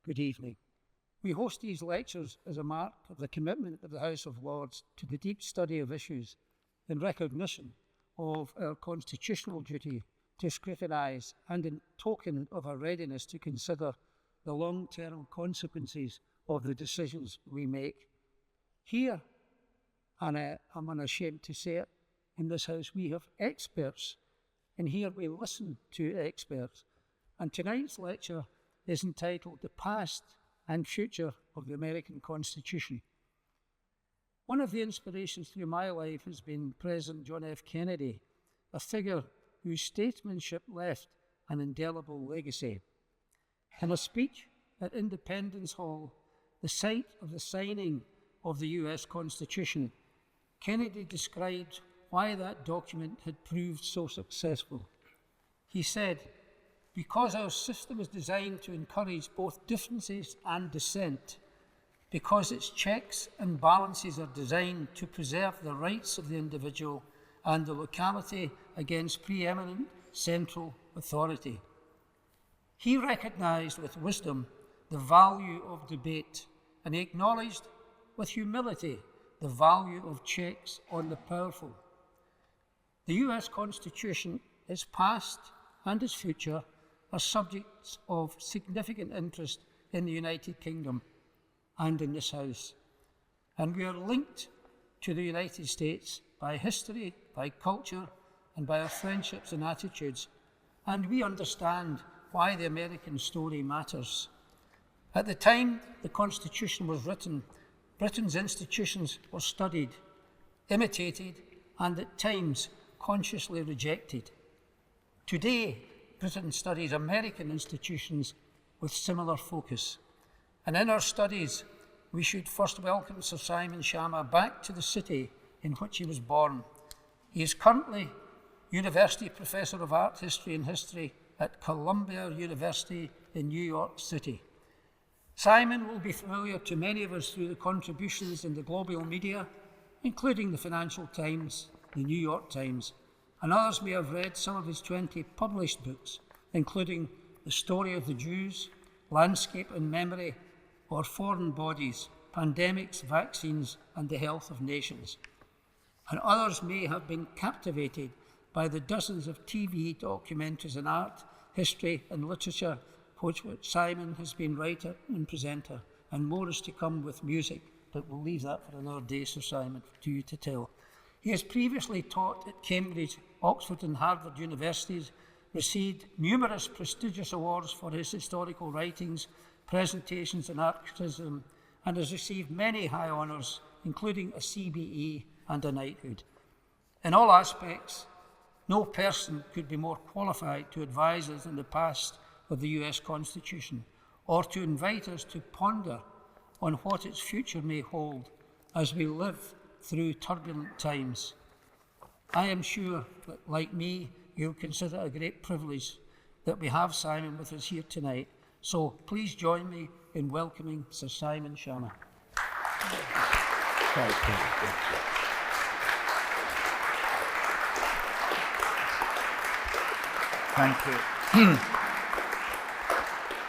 Good evening. We host these lectures as a mark of the commitment of the House of Lords to the deep study of issues in recognition of our constitutional duty to scrutinise and in token of our readiness to consider the long-term consequences of the decisions we make. Here, and I'm unashamed to say it, in this House we have experts, and here we listen to experts. And tonight's lecture is entitled The Past and Future of the American Constitution. One of the inspirations through my life has been President John F. Kennedy, a figure whose statesmanship left an indelible legacy. In a speech at Independence Hall, the site of the signing of the US Constitution, Kennedy described why that document had proved so successful. He said, "Because our system is designed to encourage both differences and dissent, because its checks and balances are designed to preserve the rights of the individual and the locality against preeminent central authority." He recognized with wisdom the value of debate, and he acknowledged with humility the value of checks on the powerful. The US Constitution, its past and its future, are subjects of significant interest in the United Kingdom and in this House. And we are linked to the United States by history, by culture, and by our friendships and attitudes. And we understand why the American story matters. At the time the Constitution was written, Britain's institutions were studied, imitated, and at times consciously rejected. Today, Britain studies American institutions with similar focus. And in our studies, we should first welcome Sir Simon Schama back to the city in which he was born. He is currently University Professor of Art History and History at Columbia University in New York City. Simon will be familiar to many of us through the contributions in the global media, including the Financial Times, the New York Times, and others may have read some of his 20 published books, including The Story of the Jews, Landscape and Memory, or Foreign Bodies, Pandemics, Vaccines, and the Health of Nations. And others may have been captivated by the dozens of TV documentaries in art, history, and literature for which Simon has been writer and presenter, and more is to come with music, but we'll leave that for another day, Sir Simon, to you to tell. He has previously taught at Cambridge, Oxford and Harvard universities, received numerous prestigious awards for his historical writings, presentations and art criticism, and has received many high honours, including a CBE and a knighthood. In all aspects, no person could be more qualified to advise us on the past of the US Constitution, or to invite us to ponder on what its future may hold as we live through turbulent times. I am sure that, like me, you'll consider it a great privilege that we have Simon with us here tonight. So please join me in welcoming Sir Simon Schama. Thank you.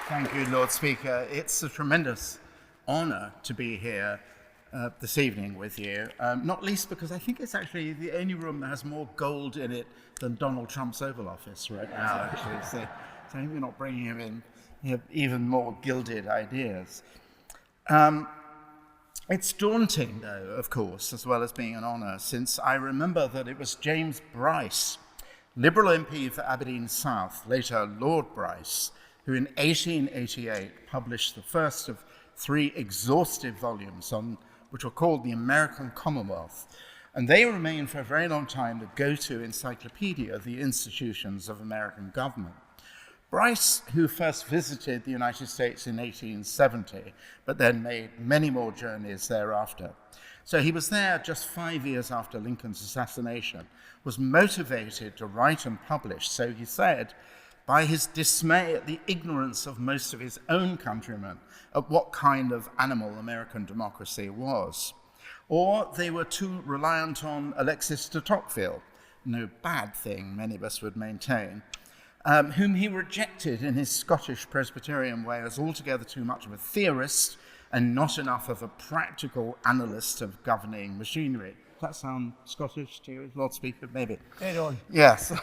Thank you, Lord Speaker. It's a tremendous honour to be here this evening with you, not least because I think it's actually the only room that has more gold in it than Donald Trump's Oval Office right now, actually. So I think we're not bringing him in. You have even more gilded ideas. It's daunting, though, of course, as well as being an honour, since I remember that it was James Bryce, Liberal MP for Aberdeen South, later Lord Bryce, who in 1888 published the first of 3 exhaustive volumes which were called The American Commonwealth. And they remain for a very long time the go-to encyclopedia of the institutions of American government. Bryce, who first visited the United States in 1870, but then made many more journeys thereafter. So he was there just 5 years after Lincoln's assassination, was motivated to write and publish, so he said, by his dismay at the ignorance of most of his own countrymen at what kind of animal American democracy was. Or they were too reliant on Alexis de Tocqueville, no bad thing, many of us would maintain. whom he rejected in his Scottish Presbyterian way as altogether too much of a theorist and not enough of a practical analyst of governing machinery. Does that sound Scottish to you, Lord Speaker? Maybe. Head on. Yes.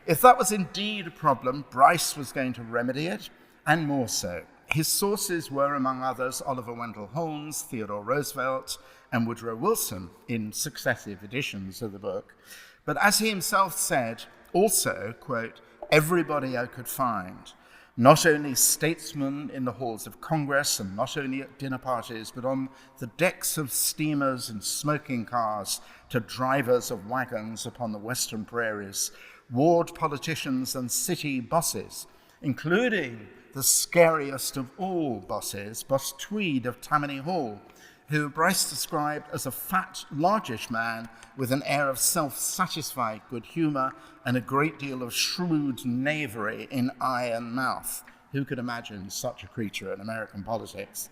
If that was indeed a problem, Bryce was going to remedy it, and more so. His sources were, among others, Oliver Wendell Holmes, Theodore Roosevelt, and Woodrow Wilson in successive editions of the book. But as he himself said, also, quote, everybody I could find, not only statesmen in the halls of Congress and not only at dinner parties, but on the decks of steamers and smoking cars to drivers of wagons upon the western prairies, ward politicians and city bosses, including the scariest of all bosses, Boss Tweed of Tammany Hall, who Bryce described as a fat, largish man with an air of self-satisfied good humour and a great deal of shrewd knavery in eye and mouth. Who could imagine such a creature in American politics?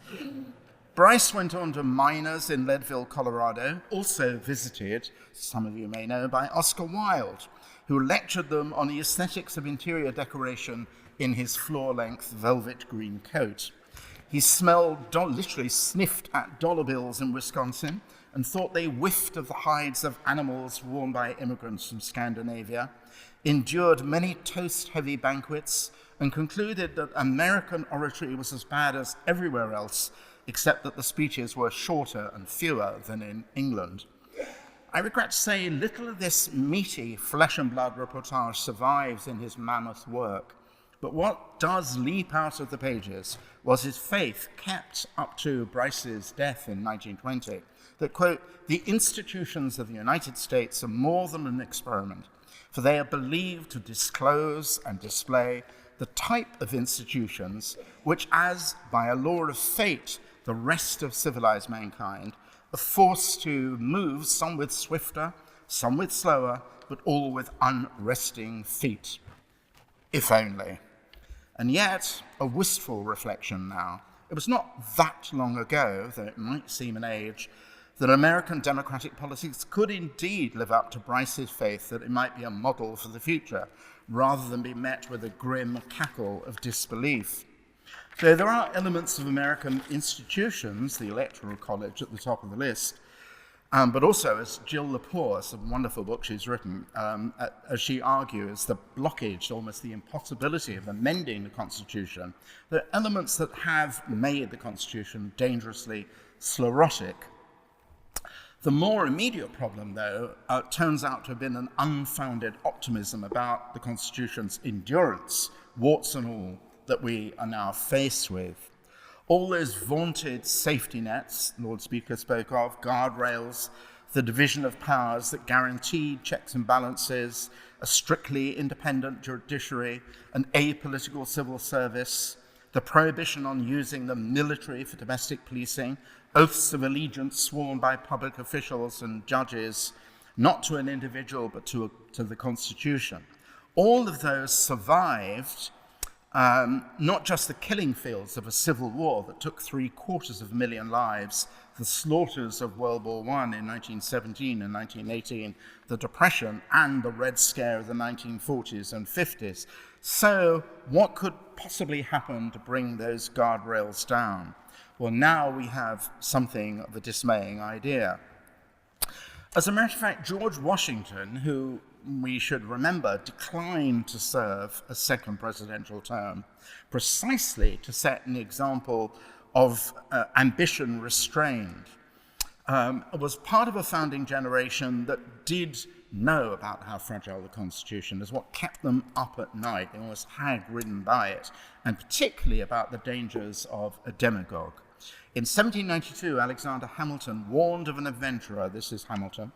Bryce went on to miners in Leadville, Colorado, also visited, some of you may know, by Oscar Wilde, who lectured them on the aesthetics of interior decoration in his floor-length velvet green coat. He literally sniffed at dollar bills in Wisconsin and thought they whiffed of the hides of animals worn by immigrants from Scandinavia, endured many toast-heavy banquets, and concluded that American oratory was as bad as everywhere else, except that the speeches were shorter and fewer than in England. I regret to say little of this meaty flesh and blood reportage survives in his mammoth work. But what does leap out of the pages was his faith, kept up to Bryce's death in 1920, that, quote, the institutions of the United States are more than an experiment, for they are believed to disclose and display the type of institutions which, as by a law of fate, the rest of civilized mankind are forced to move, some with swifter, some with slower, but all with unresting feet. If only. And yet, a wistful reflection now. It was not that long ago, though it might seem an age, that American democratic politics could indeed live up to Bryce's faith that it might be a model for the future, rather than be met with a grim cackle of disbelief. So there are elements of American institutions, the Electoral College at the top of the list, but also, as Jill Lepore, some wonderful book she's written, as she argues, the blockage, almost the impossibility of amending the Constitution, the elements that have made the Constitution dangerously sclerotic. The more immediate problem, though, turns out to have been an unfounded optimism about the Constitution's endurance, warts and all, that we are now faced with. All those vaunted safety nets Lord Speaker spoke of, guardrails, the division of powers that guaranteed checks and balances, a strictly independent judiciary, an apolitical civil service, the prohibition on using the military for domestic policing, oaths of allegiance sworn by public officials and judges, not to an individual but to the Constitution. All of those survived not just the killing fields of a civil war that took 750,000 lives, the slaughters of World War I in 1917 and 1918, the Depression and the Red Scare of the 1940s and 50s. So what could possibly happen to bring those guardrails down? Well, now we have something of a dismaying idea. As a matter of fact, George Washington, who we should remember declined to serve a second presidential term, precisely to set an example of ambition restrained, was part of a founding generation that did know about how fragile the Constitution is, what kept them up at night. They were almost hag-ridden by it, and particularly about the dangers of a demagogue. In 1792, Alexander Hamilton warned of an adventurer, this is Hamilton,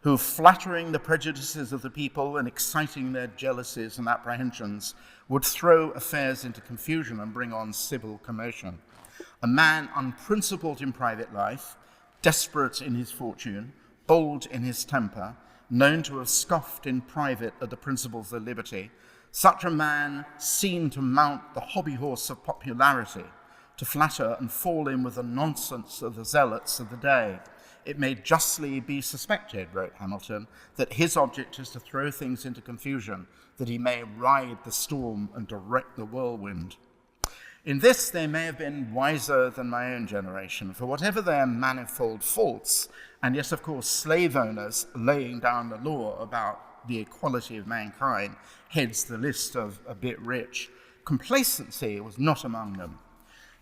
who, flattering the prejudices of the people and exciting their jealousies and apprehensions, would throw affairs into confusion and bring on civil commotion. A man unprincipled in private life, desperate in his fortune, bold in his temper, known to have scoffed in private at the principles of liberty, such a man seen to mount the hobby horse of popularity, to flatter and fall in with the nonsense of the zealots of the day, it may justly be suspected, wrote Hamilton, that his object is to throw things into confusion, that he may ride the storm and direct the whirlwind. In this, they may have been wiser than my own generation, for whatever their manifold faults, and yes, of course, slave owners laying down the law about the equality of mankind heads the list of a bit rich, complacency was not among them.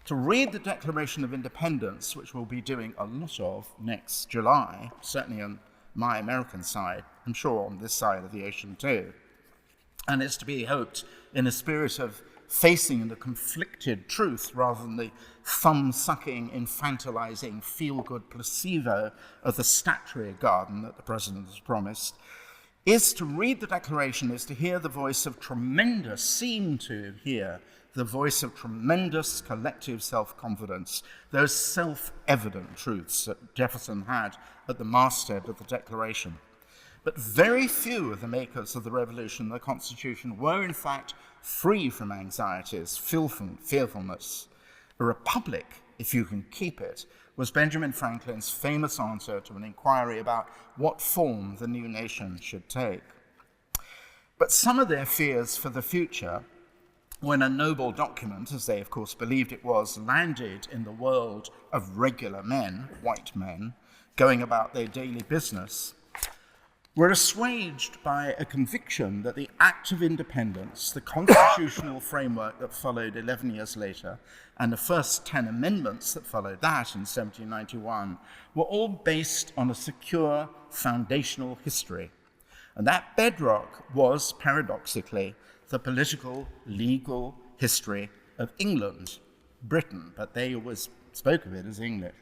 To read the Declaration of Independence, which we'll be doing a lot of next July, certainly on my American side, I'm sure on this side of the ocean too, and it's to be hoped in a spirit of facing the conflicted truth rather than the thumb-sucking, infantilizing, feel-good placebo of the statuary garden that the president has promised, is to read the Declaration, is to hear the voice of tremendous, seem to hear the voice of tremendous collective self-confidence, those self-evident truths that Jefferson had at the masthead of the Declaration. But very few of the makers of the Revolution and the Constitution were, in fact, free from anxieties, fearfulness. A republic, if you can keep it, was Benjamin Franklin's famous answer to an inquiry about what form the new nation should take. But some of their fears for the future, when a noble document, as they of course believed it was, landed in the world of regular men, white men, going about their daily business, were assuaged by a conviction that the Act of Independence, the constitutional framework that followed 11 years later, and the first 10 amendments that followed that in 1791, were all based on a secure foundational history. And that bedrock was, paradoxically, the political, legal history of England, Britain, but they always spoke of it as English.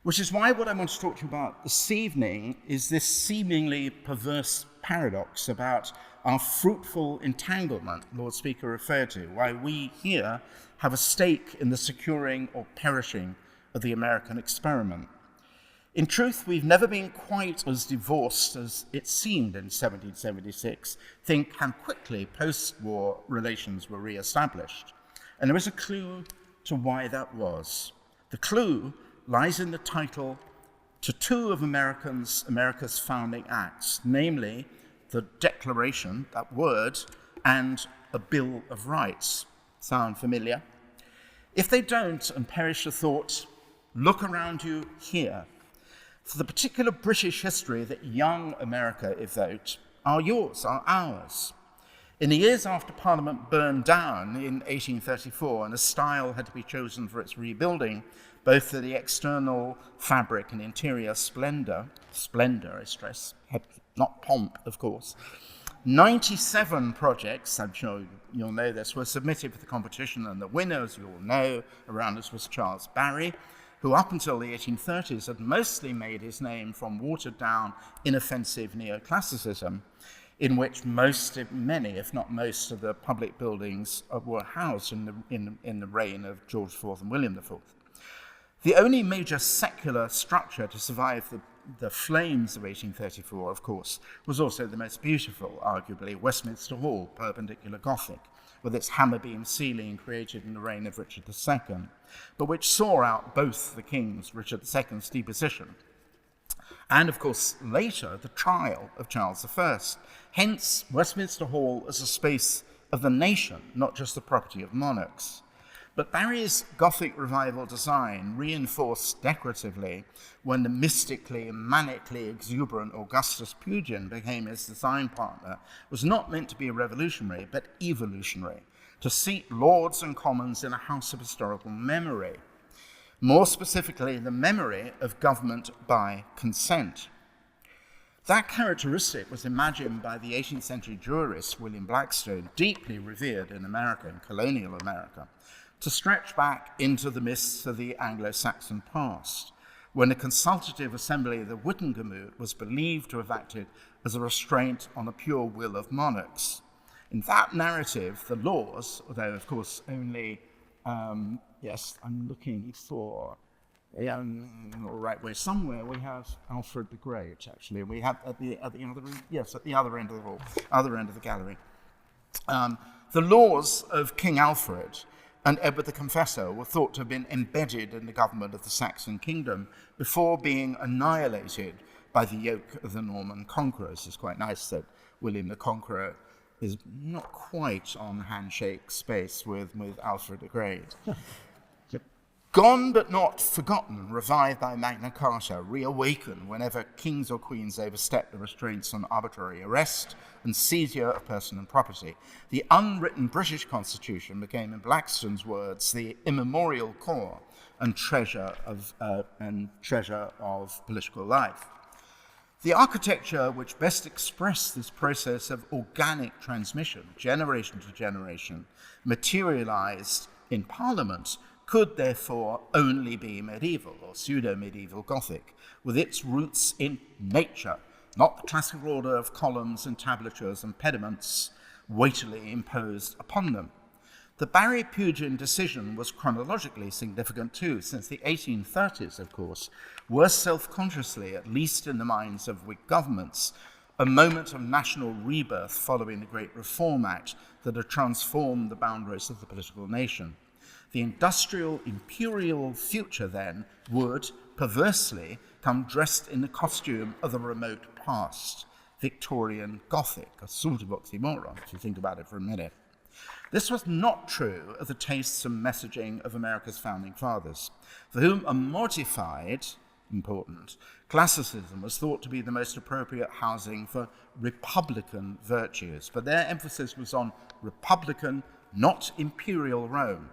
Which is why what I want to talk to you about this evening is this seemingly perverse paradox about our fruitful entanglement Lord Speaker referred to, why we here have a stake in the securing or perishing of the American experiment. In truth, we've never been quite as divorced as it seemed in 1776. Think how quickly post-war relations were re-established. And there is a clue to why that was. The clue lies in the title to two of America's founding acts, namely the Declaration, that word, and a Bill of Rights. Sound familiar? If they don't, and perish the thought, look around you here. For the particular British history that young America evoked are yours, are ours. In the years after Parliament burned down in 1834 and a style had to be chosen for its rebuilding, both for the external fabric and interior splendor, I stress, not pomp, of course, 97 projects, I'm sure you'll know this, were submitted for the competition, and the winner, as you all know, around us was Charles Barry, who up until the 1830s had mostly made his name from watered-down, inoffensive neoclassicism, in which many, if not most, of the public buildings were housed in the reign of George IV and William IV. The only major secular structure to survive the flames of 1834, of course, was also the most beautiful, arguably, Westminster Hall, perpendicular Gothic, with its hammer beam ceiling created in the reign of Richard II, but which saw out both the kings, Richard II's deposition, and, of course, later, the trial of Charles I. Hence, Westminster Hall as a space of the nation, not just the property of monarchs. But Barry's Gothic revival design, reinforced decoratively when the mystically and manically exuberant Augustus Pugin became his design partner, was not meant to be revolutionary, but evolutionary, to seat lords and commons in a house of historical memory. More specifically, the memory of government by consent. That characteristic was imagined by the 18th century jurist William Blackstone, deeply revered in America, in colonial America, to stretch back into the mists of the Anglo-Saxon past, when a consultative assembly of the Wittengemut was believed to have acted as a restraint on the pure will of monarchs. In that narrative, the laws, although of course only, yes, I'm looking for the right way. Somewhere we have Alfred the Great, actually. We have at the other end of the hall, other end of the gallery. The laws of King Alfred and Edward the Confessor were thought to have been embedded in the government of the Saxon kingdom before being annihilated by the yoke of the Norman conquerors. It's quite nice that William the Conqueror is not quite on handshake space with Alfred the Great. Gone but not forgotten, revived by Magna Carta, reawakened whenever kings or queens overstepped the restraints on arbitrary arrest and seizure of person and property. The unwritten British Constitution became, in Blackstone's words, the immemorial core and treasure of political life. The architecture which best expressed this process of organic transmission, generation to generation, materialized in Parliament, could therefore only be medieval or pseudo-medieval Gothic, with its roots in nature, not the classical order of columns and tablatures and pediments weightily imposed upon them. The Barry-Pugin decision was chronologically significant too, since the 1830s, of course, were self-consciously, at least in the minds of Whig governments, a moment of national rebirth following the Great Reform Act that had transformed the boundaries of the political nation. The industrial imperial future then would, perversely, come dressed in the costume of the remote past, Victorian Gothic, a sort of oxymoron, if you think about it for a minute. This was not true of the tastes and messaging of America's founding fathers, for whom a mortified, important, classicism was thought to be the most appropriate housing for republican virtues, but their emphasis was on republican, not imperial Rome.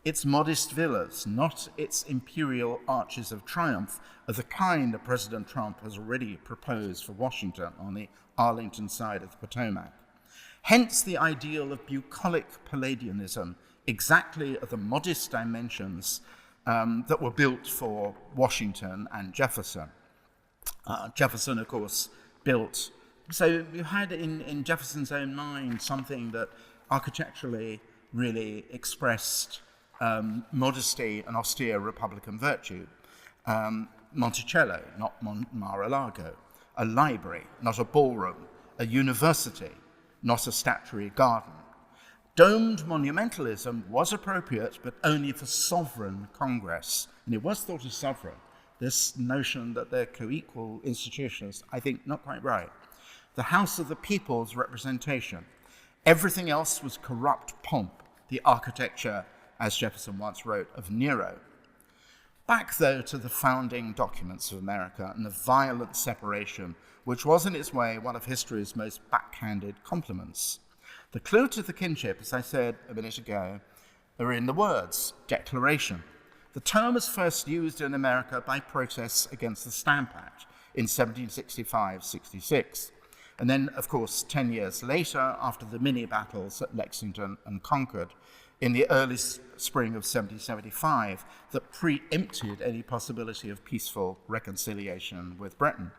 Its modest villas, not its imperial arches of triumph, of the kind that President Trump has already proposed for Washington on the Arlington side of the Potomac. Hence the ideal of bucolic Palladianism, exactly of the modest dimensions that were built for Washington and Jefferson. Jefferson, of course, built. So you had in Jefferson's own mind something that architecturally really expressed modesty and austere Republican virtue. Monticello, not Mar-a-Lago. A library, not a ballroom. A university, not a statuary garden. Domed monumentalism was appropriate, but only for sovereign Congress. And it was thought of sovereign. This notion that they're co-equal institutions, I think not quite right. The House of the People's representation. Everything else was corrupt pomp, the architecture, as Jefferson once wrote, of Nero. Back, though, to the founding documents of America and the violent separation, which was in its way one of history's most backhanded compliments. The clue to the kinship, as I said a minute ago, are in the words, declaration. The term was first used in America by protests against the Stamp Act in 1765-66. And then, of course, 10 years later, after the mini-battles at Lexington and Concord, in the early spring of 1775, that preempted any possibility of peaceful reconciliation with Britain.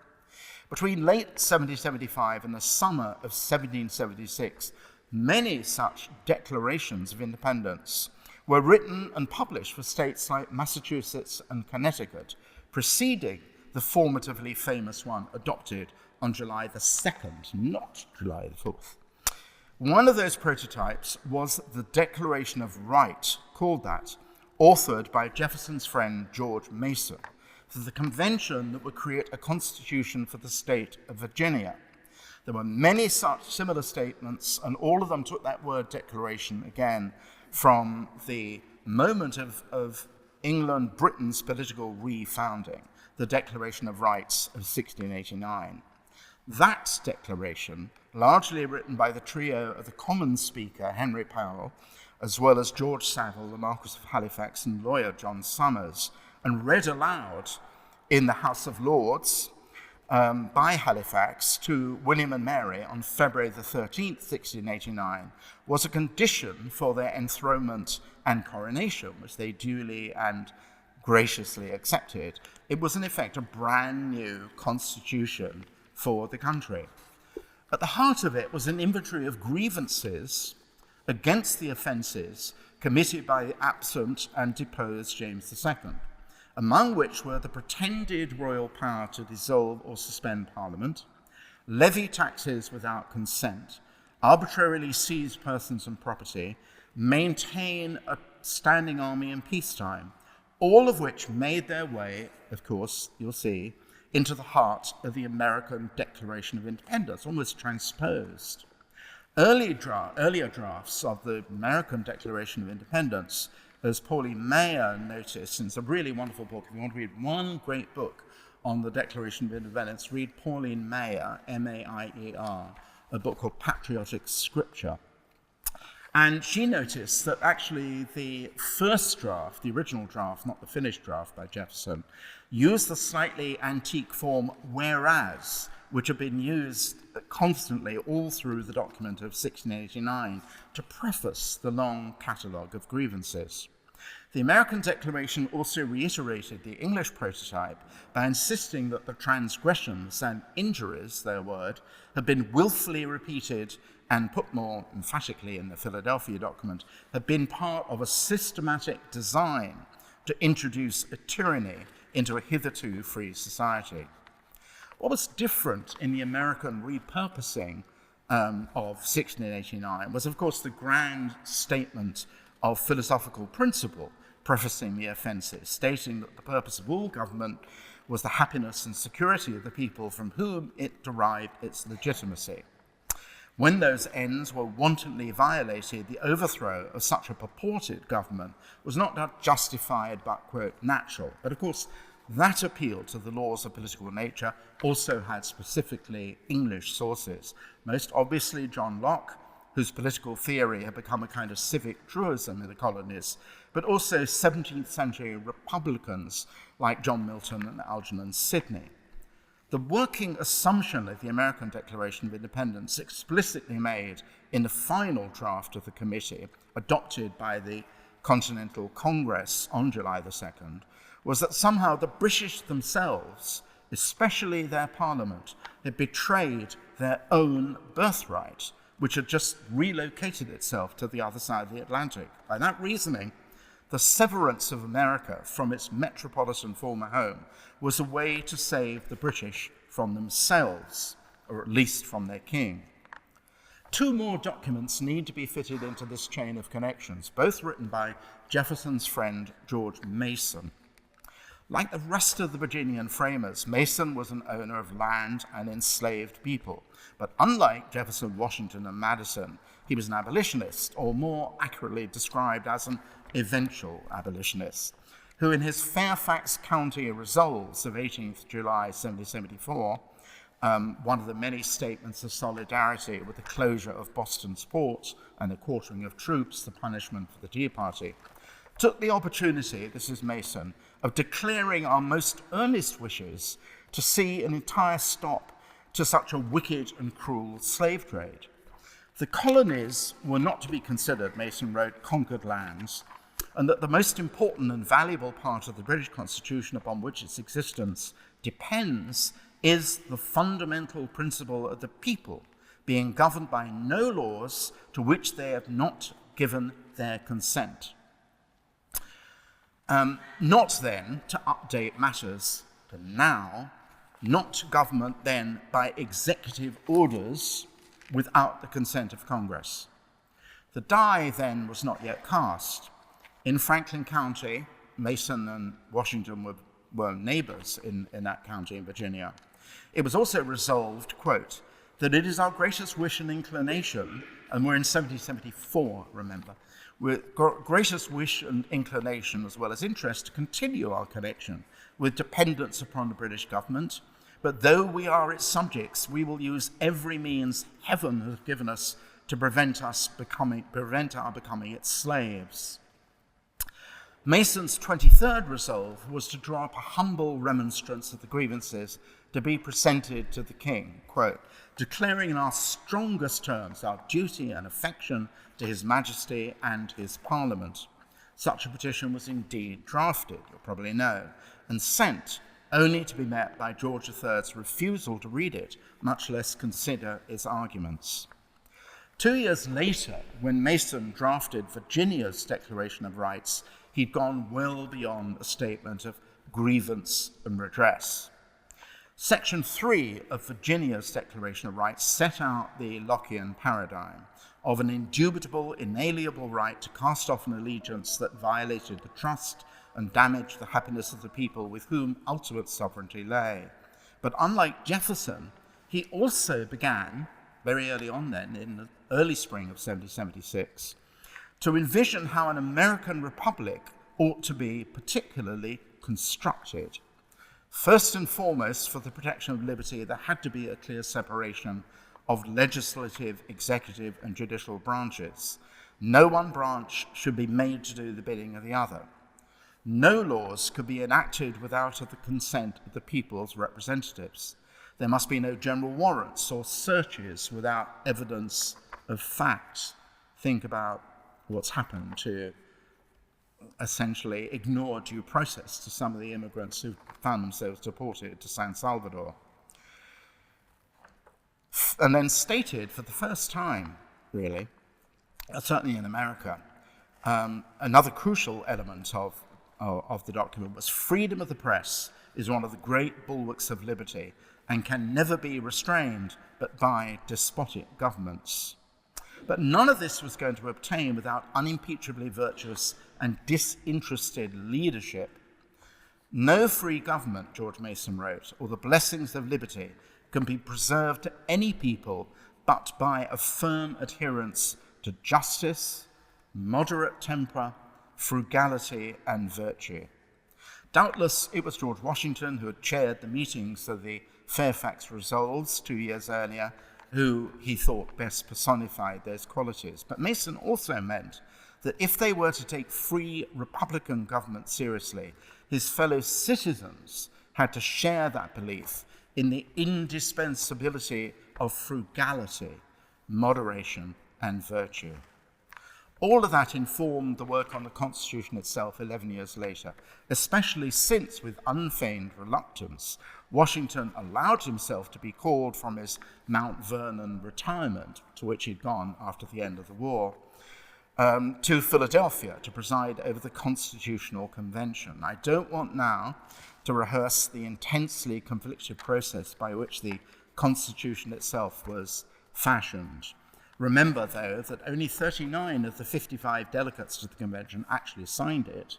Between late 1775 and the summer of 1776, many such declarations of independence were written and published for states like Massachusetts and Connecticut, preceding the formatively famous one adopted on July the 2nd, not July the 4th. One of those prototypes was the Declaration of Right, called that, authored by Jefferson's friend George Mason, for the convention that would create a constitution for the state of Virginia. There were many such similar statements, and all of them took that word declaration again from the moment of England, Britain's political refounding, the Declaration of Rights of 1689. That declaration, largely written by the trio of the Commons Speaker, Henry Powell, as well as George Savile, the Marquess of Halifax, and lawyer John Somers, and read aloud in the House of Lords by Halifax to William and Mary on February the 13th, 1689, was a condition for their enthronement and coronation, which they duly and graciously accepted. It was in effect a brand new constitution for the country. At the heart of it was an inventory of grievances against the offences committed by the absent and deposed James II, among which were the pretended royal power to dissolve or suspend Parliament, levy taxes without consent, arbitrarily seize persons and property, maintain a standing army in peacetime, all of which made their way, of course, you'll see, into the heart of the American Declaration of Independence, almost transposed. Earlier drafts of the American Declaration of Independence, as Pauline Maier noticed, and it's a really wonderful book. If you want to read one great book on the Declaration of Independence, read Pauline Maier, M-A-I-E-R, a book called Patriotic Scripture. And she noticed that actually the first draft, the original draft, not the finished draft by Jefferson, used the slightly antique form whereas, which had been used constantly all through the document of 1689 to preface the long catalogue of grievances. The American Declaration also reiterated the English prototype by insisting that the transgressions and injuries, their word, had been willfully repeated and, put more emphatically in the Philadelphia document, had been part of a systematic design to introduce a tyranny into a hitherto free society. What was different in the American repurposing of 1689 was, of course, the grand statement of philosophical principle prefacing the offences, stating that the purpose of all government was the happiness and security of the people from whom it derived its legitimacy. When those ends were wantonly violated, the overthrow of such a purported government was not justified but, quote, natural. But of course, that appeal to the laws of political nature also had specifically English sources, most obviously John Locke, whose political theory had become a kind of civic truism in the colonies, but also 17th century Republicans like John Milton and Algernon Sidney. The working assumption of the American Declaration of Independence, explicitly made in the final draft of the committee, adopted by the Continental Congress on July the 2nd, was that somehow the British themselves, especially their parliament, had betrayed their own birthright, which had just relocated itself to the other side of the Atlantic. By that reasoning, the severance of America from its metropolitan former home was a way to save the British from themselves, or at least from their king. Two more documents need to be fitted into this chain of connections, both written by Jefferson's friend George Mason. Like the rest of the Virginian framers, Mason was an owner of land and enslaved people. But unlike Jefferson, Washington, and Madison, he was an abolitionist, or more accurately described as an eventual abolitionist, who in his Fairfax County Resolves of 18th July 1774, one of the many statements of solidarity with the closure of Boston sports and the quartering of troops, the punishment for the Tea Party, took the opportunity, this is Mason, of declaring our most earnest wishes to see an entire stop to such a wicked and cruel slave trade. The colonies were not to be considered, Mason wrote, conquered lands, and that the most important and valuable part of the British Constitution upon which its existence depends is the fundamental principle of the people being governed by no laws to which they have not given their consent. Not then to update matters to now, not government then by executive orders without the consent of Congress. The die then was not yet cast. In Franklin County, Mason and Washington were neighbors in that county in Virginia. It was also resolved, quote, that it is our greatest wish and inclination, and we're in 1774, remember, with greatest wish and inclination as well as interest to continue our connection with dependence upon the British government, but though we are its subjects, we will use every means heaven has given us to prevent our becoming its slaves. Mason's 23rd resolve was to draw up a humble remonstrance of the grievances to be presented to the king, quote, declaring in our strongest terms our duty and affection to his majesty and his parliament. Such a petition was indeed drafted, you'll probably know, and sent, only to be met by George III's refusal to read it, much less consider its arguments. 2 years later, when Mason drafted Virginia's Declaration of Rights, he'd gone well beyond a statement of grievance and redress. Section 3 of Virginia's Declaration of Rights set out the Lockean paradigm. of an indubitable, inalienable right to cast off an allegiance that violated the trust and damaged the happiness of the people with whom ultimate sovereignty lay. But unlike Jefferson, he also began, very early on then, in the early spring of 1776, to envision how an American republic ought to be particularly constructed. First and foremost, for the protection of liberty, there had to be a clear separation of legislative, executive, and judicial branches. No one branch should be made to do the bidding of the other. No laws could be enacted without the consent of the people's representatives. There must be no general warrants or searches without evidence of facts. Think about what's happened to essentially ignore due process to some of the immigrants who found themselves deported to San Salvador. And then stated for the first time, really, certainly in America, another crucial element of the document was freedom of the press is one of the great bulwarks of liberty and can never be restrained but by despotic governments. But none of this was going to obtain without unimpeachably virtuous and disinterested leadership. No free government, George Mason wrote, or the blessings of liberty can be preserved to any people but by a firm adherence to justice, moderate temper, frugality, and virtue. Doubtless it was George Washington who had chaired the meetings of the Fairfax Resolves 2 years earlier, who he thought best personified those qualities. But Mason also meant that if they were to take free republican government seriously, his fellow citizens had to share that belief in the indispensability of frugality, moderation, and virtue. All of that informed the work on the Constitution itself 11 years later, especially since, with unfeigned reluctance, Washington allowed himself to be called from his Mount Vernon retirement, to which he'd gone after the end of the war, to Philadelphia to preside over the Constitutional Convention. I don't want now to rehearse the intensely conflicted process by which the Constitution itself was fashioned. Remember, though, that only 39 of the 55 delegates to the convention actually signed it.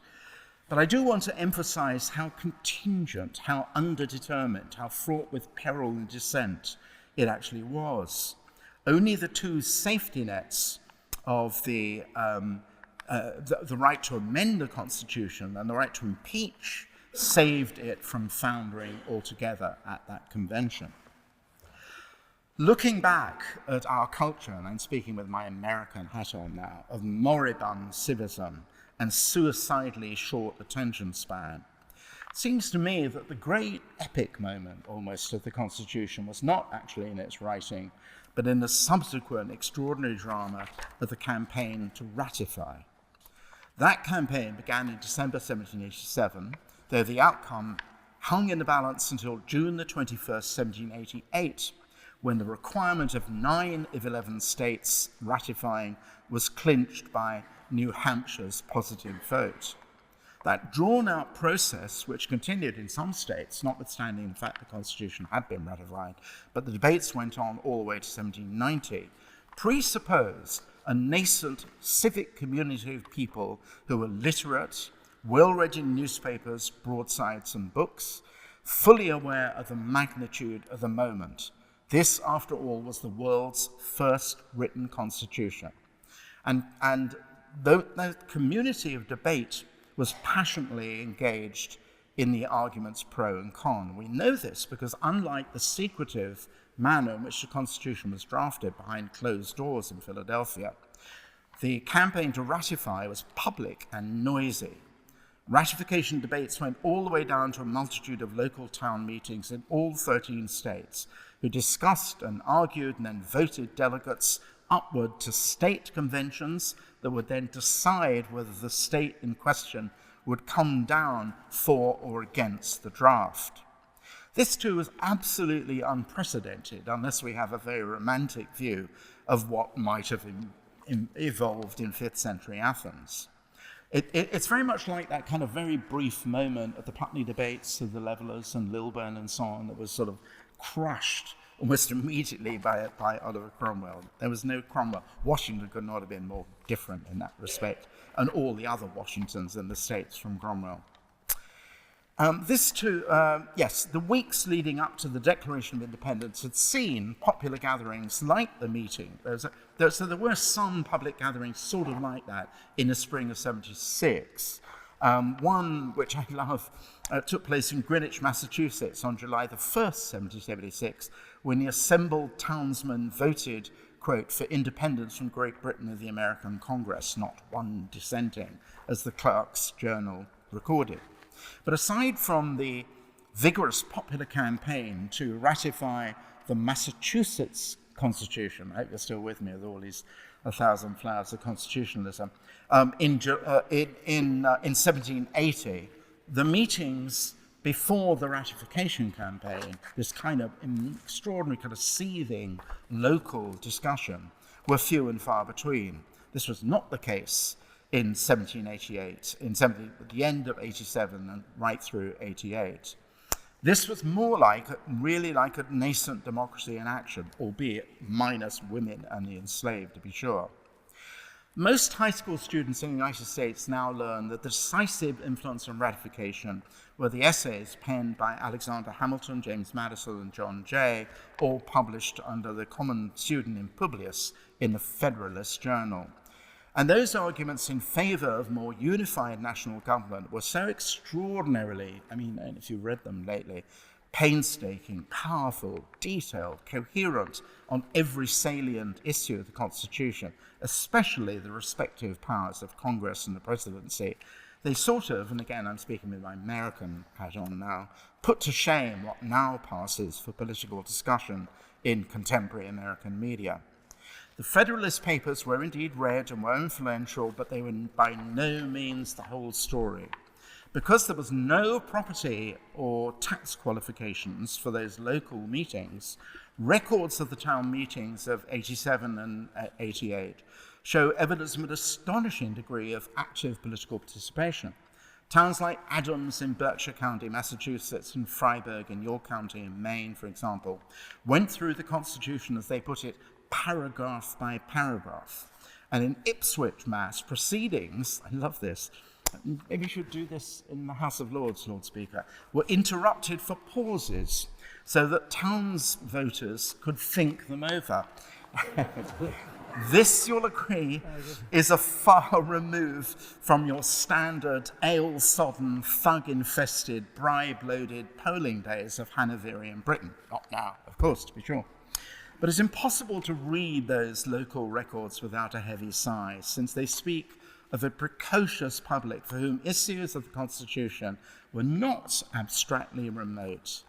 But I do want to emphasize how contingent, how underdetermined, how fraught with peril and dissent it actually was. Only the two safety nets of the right to amend the Constitution and the right to impeach saved it from foundering altogether at that convention. Looking back at our culture, and I'm speaking with my American hat on now, of moribund civism and suicidally short attention span, it seems to me that the great epic moment almost of the Constitution was not actually in its writing, but in the subsequent extraordinary drama of the campaign to ratify. That campaign began in December 1787, though the outcome hung in the balance until June the 21st, 1788, when the requirement of 9 of 11 states ratifying was clinched by New Hampshire's positive vote. That drawn-out process, which continued in some states, notwithstanding the fact the Constitution had been ratified, but the debates went on all the way to 1790, presupposed a nascent civic community of people who were literate, well-read in newspapers, broadsides, and books, fully aware of the magnitude of the moment. This, after all, was the world's first written constitution. And the community of debate was passionately engaged in the arguments pro and con. We know this because, unlike the secretive manner in which the Constitution was drafted behind closed doors in Philadelphia, the campaign to ratify was public and noisy. Ratification debates went all the way down to a multitude of local town meetings in all 13 states, who discussed and argued and then voted delegates upward to state conventions that would then decide whether the state in question would come down for or against the draft. This too was absolutely unprecedented, unless we have a very romantic view of what might have evolved in 5th century Athens. It's very much like that kind of very brief moment at the Putney debates of the Levellers and Lilburne and so on that was sort of crushed almost immediately by Oliver Cromwell. There was no Cromwell. Washington could not have been more different in that respect, and all the other Washingtons in the States from Cromwell. The weeks leading up to the Declaration of Independence had seen popular gatherings like the meeting. So there were some public gatherings sort of like that in the spring of 76. One, which I love, took place in Greenwich, Massachusetts on July the 1st, 1776, when the assembled townsmen voted, quote, for independence from Great Britain of the American Congress, not one dissenting, as the Clerk's Journal recorded. But aside from the vigorous popular campaign to ratify the Massachusetts Constitution, I hope you're still with me with all these 1,000 flowers of constitutionalism, in 1780, the meetings before the ratification campaign, this kind of extraordinary kind of seething local discussion, were few and far between. This was not the case in 1788, at the end of 87 and right through 88. This was more really like a nascent democracy in action, albeit minus women and the enslaved, to be sure. Most high school students in the United States now learn that the decisive influence on ratification were the essays penned by Alexander Hamilton, James Madison, and John Jay, all published under the common pseudonym Publius in the Federalist Journal. And those arguments in favor of more unified national government were so extraordinarily, and if you've read them lately, painstaking, powerful, detailed, coherent on every salient issue of the Constitution, especially the respective powers of Congress and the presidency. They sort of, and again I'm speaking with my American hat on now, put to shame what now passes for political discussion in contemporary American media. The Federalist Papers were indeed read and were influential, but they were by no means the whole story. Because there was no property or tax qualifications for those local meetings, records of the town meetings of 87 and 88 show evidence of an astonishing degree of active political participation. Towns like Adams in Berkshire County, Massachusetts, and Freiburg in York County in Maine, for example, went through the Constitution, as they put it, paragraph by paragraph. And in Ipswich, Mass, proceedings, I love this, maybe you should do this in the House of Lords, Lord Speaker, were interrupted for pauses so that towns voters could think them over. This, you'll agree, is a far remove from your standard ale-sodden, thug-infested, bribe-loaded polling days of Hanoverian Britain. Not now, of course, to be sure. But it's impossible to read those local records without a heavy sigh, since they speak of a precocious public for whom issues of the Constitution were not abstractly remote.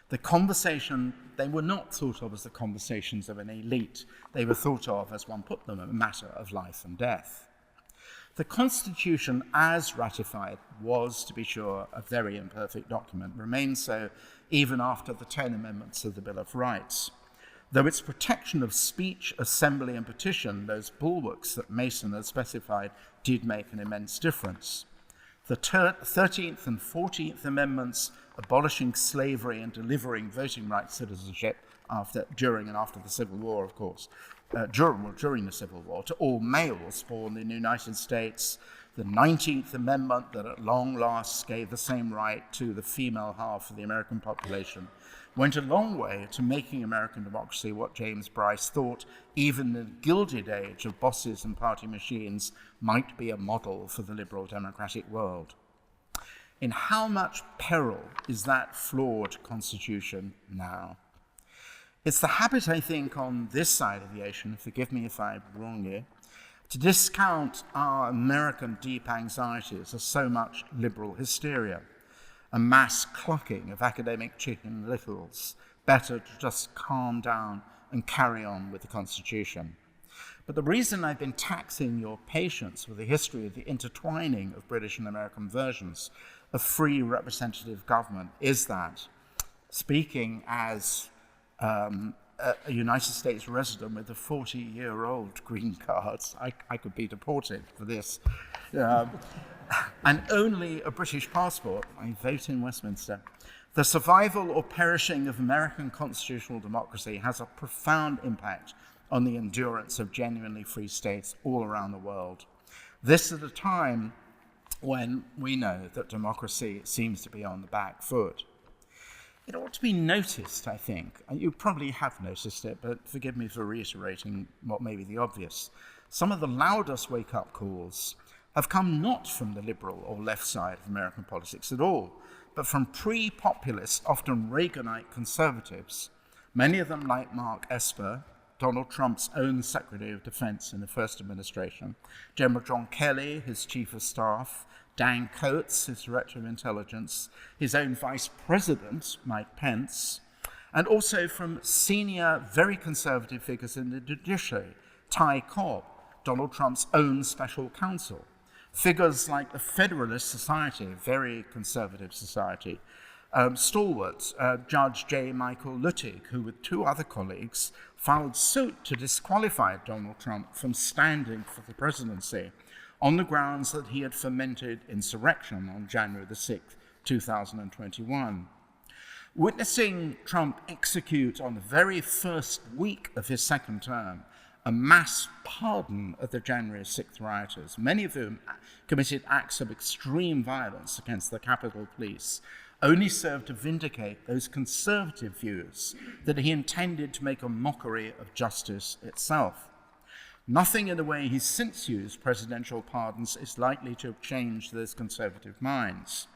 They were not thought of as the conversations of an elite. They were thought of, as one put them, a matter of life and death. The Constitution, as ratified, was, to be sure, a very imperfect document, remained so even after the 10 amendments of the Bill of Rights. Though its protection of speech, assembly, and petition, those bulwarks that Mason had specified, did make an immense difference. The 13th and 14th Amendments, abolishing slavery and delivering voting rights citizenship during and after the Civil War, of course, during the Civil War, to all males born in the United States. The 19th Amendment, that at long last gave the same right to the female half of the American population, went a long way to making American democracy what James Bryce thought, even in the Gilded Age of bosses and party machines, might be a model for the liberal democratic world. In how much peril is that flawed Constitution now? It's the habit, I think, on this side of the ocean, forgive me if I wrong you, to discount our American deep anxieties as so much liberal hysteria, a mass clucking of academic chicken littles, better to just calm down and carry on with the Constitution. But the reason I've been taxing your patience with the history of the intertwining of British and American versions of free representative government is that, speaking as a United States resident with a 40-year-old green card, I could be deported for this. and only a British passport, I vote in Westminster, the survival or perishing of American constitutional democracy has a profound impact on the endurance of genuinely free states all around the world. This at a time when we know that democracy seems to be on the back foot. It ought to be noticed, I think, and you probably have noticed it, but forgive me for reiterating what may be the obvious. Some of the loudest wake-up calls have come not from the liberal or left side of American politics at all, but from pre-populist, often Reaganite conservatives, many of them like Mark Esper, Donald Trump's own Secretary of Defense in the first administration, General John Kelly, his Chief of Staff, Dan Coates, his Director of Intelligence, his own Vice President, Mike Pence, and also from senior, very conservative figures in the judiciary, Ty Cobb, Donald Trump's own special counsel, figures like the Federalist Society, a very conservative society, stalwart Judge J. Michael Luttig, who with two other colleagues filed suit to disqualify Donald Trump from standing for the presidency on the grounds that he had fomented insurrection on January the 6th, 2021. Witnessing Trump execute on the very first week of his second term a mass pardon of the January 6th rioters, many of whom committed acts of extreme violence against the Capitol Police, only served to vindicate those conservative views that he intended to make a mockery of justice itself. Nothing in the way he's since used presidential pardons is likely to have changed those conservative minds.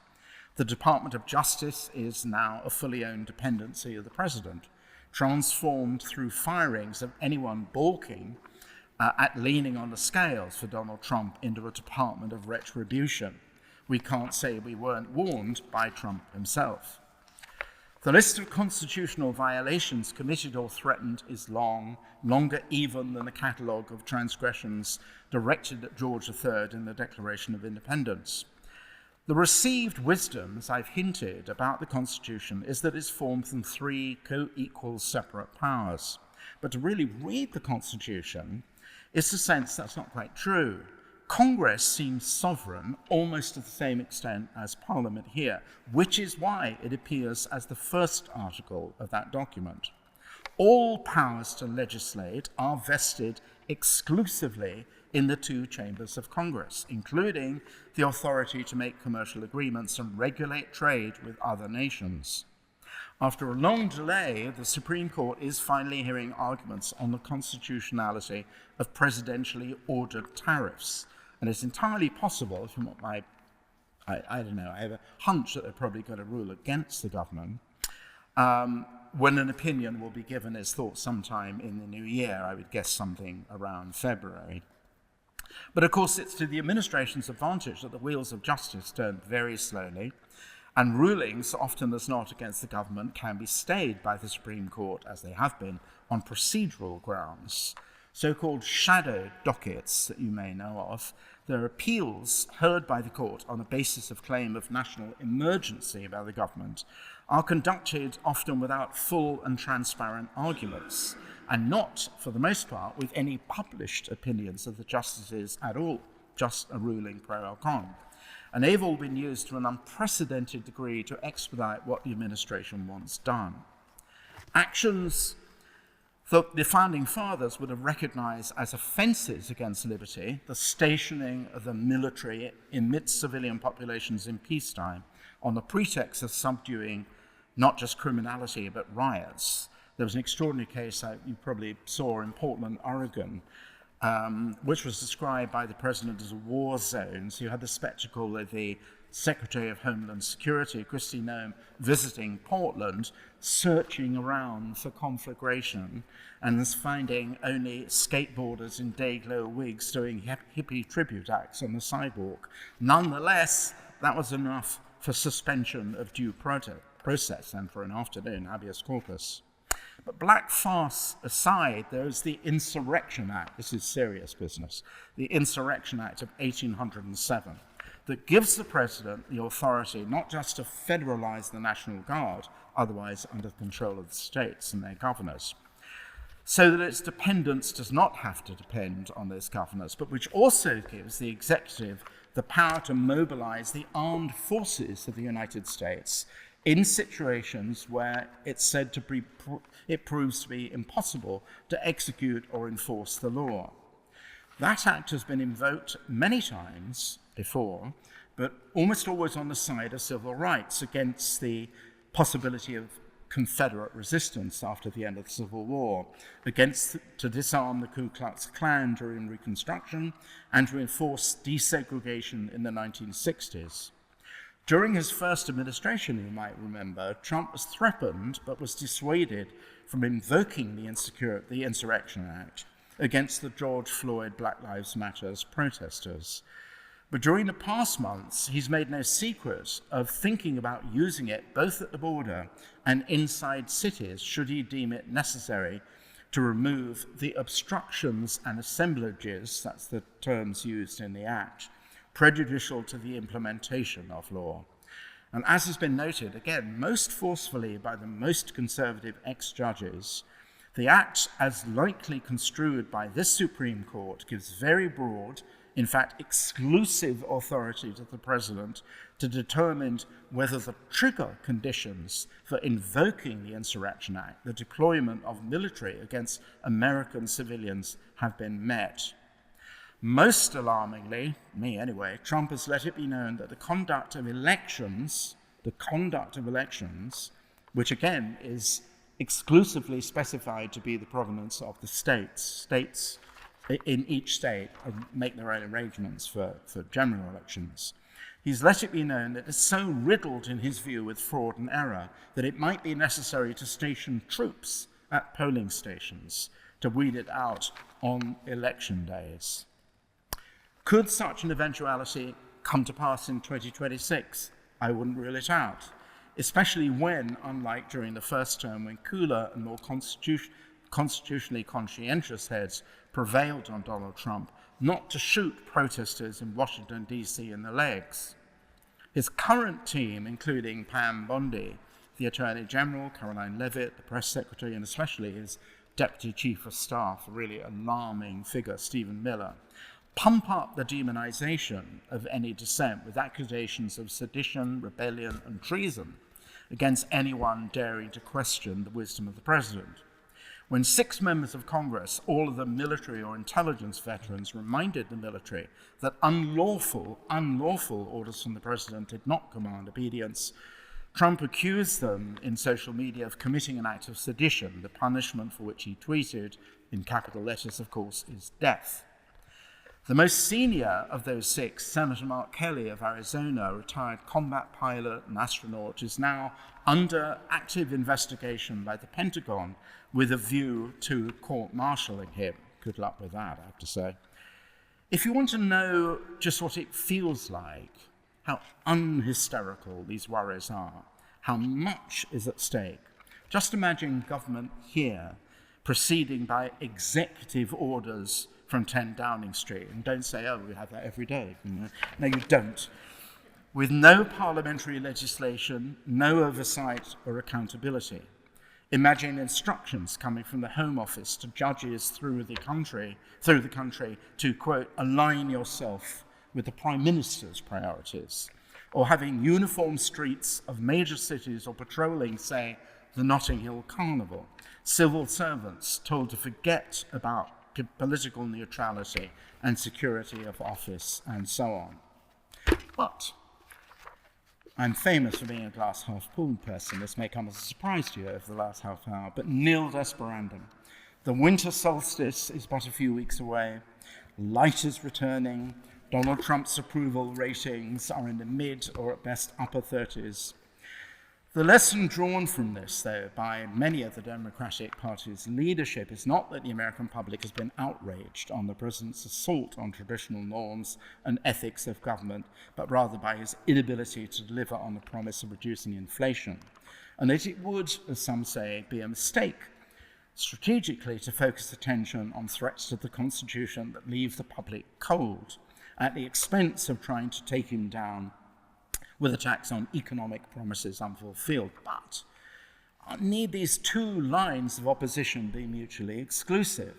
The Department of Justice is now a fully owned dependency of the president, transformed through firings of anyone balking at leaning on the scales for Donald Trump into a department of retribution. We can't say we weren't warned by Trump himself. The list of constitutional violations committed or threatened is long, longer even than the catalogue of transgressions directed at George III in the Declaration of Independence. The received wisdom, as I've hinted, about the Constitution is that it's formed from three co-equal separate powers. But to really read the Constitution is to sense that's not quite true. Congress seems sovereign almost to the same extent as Parliament here, which is why it appears as the first article of that document. All powers to legislate are vested exclusively in the two chambers of Congress, including the authority to make commercial agreements and regulate trade with other nations. After a long delay, the Supreme Court is finally hearing arguments on the constitutionality of presidentially ordered tariffs. And it's entirely possible, from what I don't know, I have a hunch that they're probably going to rule against the government, when an opinion will be given as thought sometime in the new year. I would guess something around February. But of course, it's to the administration's advantage that the wheels of justice turn very slowly, and rulings, often as not against the government, can be stayed by the Supreme Court, as they have been, on procedural grounds. So-called shadow dockets that you may know of, they're appeals heard by the court on the basis of claim of national emergency by the government, are conducted often without full and transparent arguments, and not, for the most part, with any published opinions of the justices at all, just a ruling pro or con. And they've all been used to an unprecedented degree to expedite what the administration wants done. Actions that the Founding Fathers would have recognized as offenses against liberty, the stationing of the military amidst civilian populations in peacetime, on the pretext of subduing not just criminality but riots. There was an extraordinary case you probably saw in Portland, Oregon, which was described by the president as a war zone. So you had the spectacle of the Secretary of Homeland Security, Kristi Noem, visiting Portland, searching around for conflagration and finding only skateboarders in day-glow wigs doing hippie tribute acts on the sidewalk. Nonetheless, that was enough for suspension of due process and for an afternoon habeas corpus. But black farce aside, there is the Insurrection Act. This is serious business. The Insurrection Act of 1807 that gives the president the authority not just to federalize the National Guard, otherwise under the control of the states and their governors, so that its dependence does not have to depend on those governors, but which also gives the executive the power to mobilize the armed forces of the United States in situations where it's said to be, it proves to be impossible to execute or enforce the law. That act has been invoked many times before, but almost always on the side of civil rights against the possibility of Confederate resistance after the end of the Civil War, to disarm the Ku Klux Klan during Reconstruction, and to enforce desegregation in the 1960s. During his first administration, you might remember, Trump was threatened but was dissuaded from invoking the Insurrection Act against the George Floyd Black Lives Matter protesters. But during the past months, he's made no secret of thinking about using it both at the border and inside cities, should he deem it necessary to remove the obstructions and assemblages, that's the terms used in the Act, prejudicial to the implementation of law. And as has been noted, again, most forcefully by the most conservative ex-judges, the Act, as likely construed by this Supreme Court, gives very broad, in fact, exclusive authority to the President to determine whether the trigger conditions for invoking the Insurrection Act, the deployment of military against American civilians, have been met. Most alarmingly, me anyway, Trump has let it be known that the conduct of elections, which again is exclusively specified to be the provenance of the states in each state make their own arrangements for general elections. He's let it be known that it's so riddled, in his view, with fraud and error that it might be necessary to station troops at polling stations to weed it out on election days. Could such an eventuality come to pass in 2026? I wouldn't rule it out, especially when, unlike during the first term, when cooler and more constitutionally conscientious heads prevailed on Donald Trump not to shoot protesters in Washington, D.C. in the legs. His current team, including Pam Bondi, the Attorney General, Caroline Leavitt, the Press Secretary, and especially his Deputy Chief of Staff, a really alarming figure, Stephen Miller, pump up the demonization of any dissent with accusations of sedition, rebellion, and treason against anyone daring to question the wisdom of the president. When 6 members of Congress, all of them military or intelligence veterans, reminded the military that unlawful orders from the president did not command obedience, Trump accused them in social media of committing an act of sedition, the punishment for which he tweeted, in capital letters, of course, is death. The most senior of those 6, Senator Mark Kelly of Arizona, a retired combat pilot and astronaut, is now under active investigation by the Pentagon with a view to court-martialing him. Good luck with that, I have to say. If you want to know just what it feels like, how unhysterical these worries are, how much is at stake, just imagine government here proceeding by executive orders from 10 Downing Street. And don't say, oh, we have that every day. No, you don't. With no parliamentary legislation, no oversight or accountability. Imagine instructions coming from the Home Office to judges through the country to, quote, align yourself with the Prime Minister's priorities, or having uniform streets of major cities or patrolling, say, the Notting Hill Carnival, civil servants told to forget about political neutrality and security of office, and so on. But I'm famous for being a glass half full person. This may come as a surprise to you over the last half hour, but nil desperandum. The winter solstice is but a few weeks away. Light is returning. Donald Trump's approval ratings are in the mid or at best upper 30s. The lesson drawn from this, though, by many of the Democratic Party's leadership is not that the American public has been outraged on the president's assault on traditional norms and ethics of government, but rather by his inability to deliver on the promise of reducing inflation, and that it would, as some say, be a mistake strategically to focus attention on threats to the Constitution that leave the public cold at the expense of trying to take him down with attacks on economic promises unfulfilled. But need these two lines of opposition be mutually exclusive?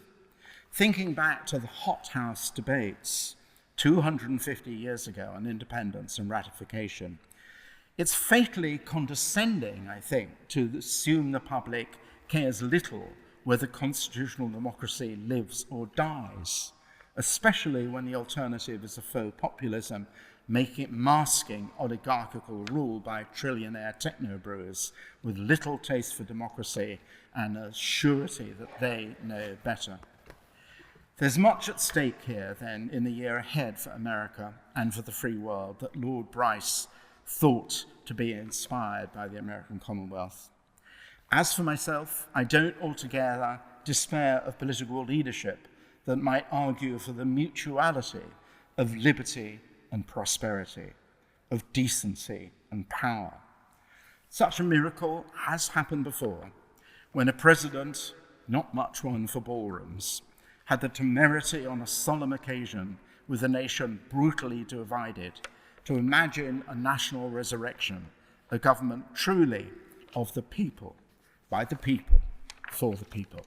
Thinking back to the hothouse debates 250 years ago on independence and ratification. It's fatally condescending, I think, to assume the public cares little whether constitutional democracy lives or dies, especially when the alternative is a faux populism, masking oligarchical rule by trillionaire techno-brewers with little taste for democracy and a surety that they know better. There's much at stake here, then, in the year ahead for America and for the free world that Lord Bryce thought to be inspired by the American Commonwealth. As for myself, I don't altogether despair of political leadership that might argue for the mutuality of liberty and prosperity, of decency and power. Such a miracle has happened before, when a president, not much one for ballrooms, had the temerity on a solemn occasion with a nation brutally divided to imagine a national resurrection, a government truly of the people, by the people, for the people.